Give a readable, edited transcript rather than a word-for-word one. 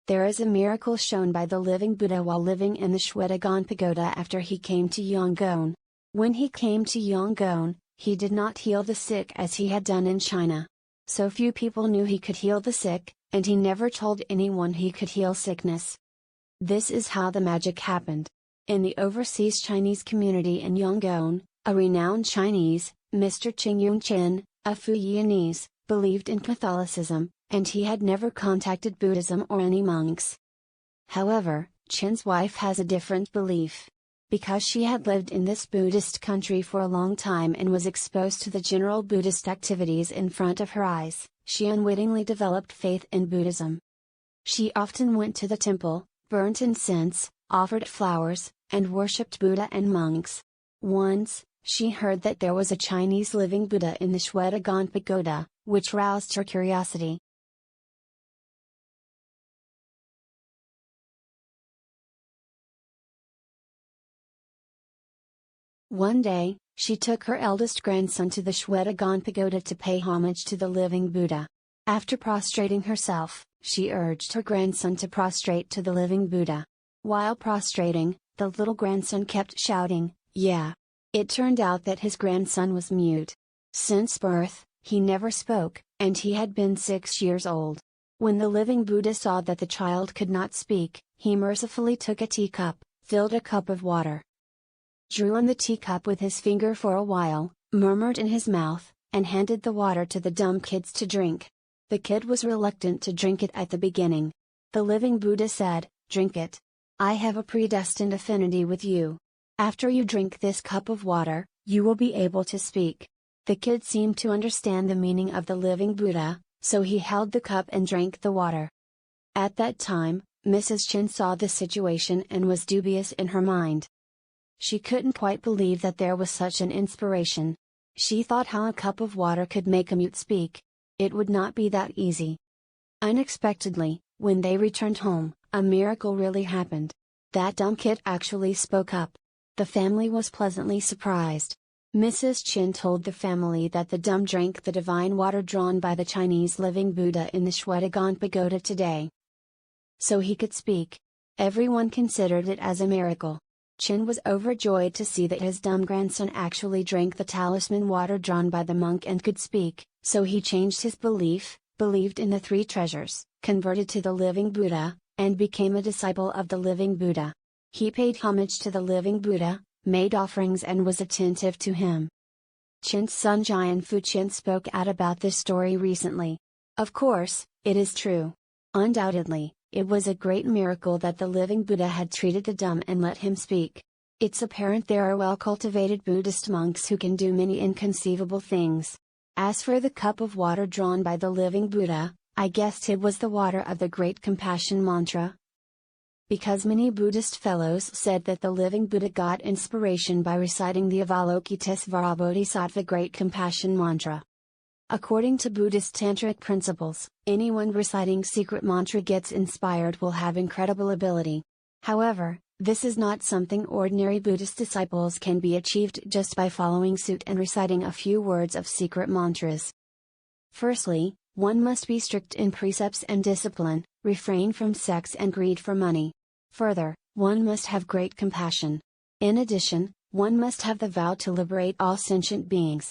There is a miracle shown by the living Buddha while living in the Shwedagon Pagoda after he came to Yangon. When he came to Yangon, he did not heal the sick as he had done in China. So few people knew he could heal the sick, and he never told anyone he could heal sickness. This is how the magic happened. In the overseas Chinese community in Yangon, a renowned Chinese, Mr. Qingyun Chen, a Fujianese, believed in Catholicism, and he had never contacted Buddhism or any monks. However, Chen's wife has a different belief. Because she had lived in this Buddhist country for a long time and was exposed to the general Buddhist activities in front of her eyes, she unwittingly developed faith in Buddhism. She often went to the temple, burnt incense, offered flowers, and worshipped Buddha and monks. Once, she heard that there was a Chinese living Buddha in the Shwedagon Pagoda, which roused her curiosity. One day, she took her eldest grandson to the Shwedagon Pagoda to pay homage to the living Buddha. After prostrating herself, she urged her grandson to prostrate to the living Buddha. While prostrating, the little grandson kept shouting, "Yeah!" It turned out that his grandson was mute. Since birth, he never spoke, and he had been 6 years old. When the living Buddha saw that the child could not speak, he mercifully took a teacup, filled a cup of water, drew on the teacup with his finger for a while, murmured in his mouth, and handed the water to the dumb kids to drink. The kid was reluctant to drink it at the beginning. The living Buddha said, "Drink it. I have a predestined affinity with you. After you drink this cup of water, you will be able to speak." The kid seemed to understand the meaning of the living Buddha, so he held the cup and drank the water. At that time, Mrs. Chen saw the situation and was dubious in her mind. She couldn't quite believe that there was such an inspiration. She thought how a cup of water could make a mute speak. It would not be that easy. Unexpectedly, when they returned home, a miracle really happened. That dumb kid actually spoke up. The family was pleasantly surprised. Mrs. Chen told the family that the dumb drank the divine water drawn by the Chinese living Buddha in the Shwedagon Pagoda today, so he could speak. Everyone considered it as a miracle. Chen was overjoyed to see that his dumb grandson actually drank the talisman water drawn by the monk and could speak, so he changed his belief, believed in the three treasures, converted to the living Buddha, and became a disciple of the living Buddha. He paid homage to the living Buddha, made offerings and was attentive to him. Chen's son Jian Fuqian spoke out about this story recently. Of course, it is true. Undoubtedly, it was a great miracle that the living Buddha had treated the dumb and let him speak. It's apparent there are well-cultivated Buddhist monks who can do many inconceivable things. As for the cup of water drawn by the living Buddha, I guessed it was the water of the Great Compassion mantra. Because many Buddhist fellows said that the living Buddha got inspiration by reciting the Avalokitesvara Bodhisattva Great Compassion mantra. According to Buddhist tantric principles, anyone reciting secret mantra gets inspired will have incredible ability. However, this is not something ordinary Buddhist disciples can be achieved just by following suit and reciting a few words of secret mantras. Firstly, one must be strict in precepts and discipline, refrain from sex and greed for money. Further, one must have great compassion. In addition, one must have the vow to liberate all sentient beings.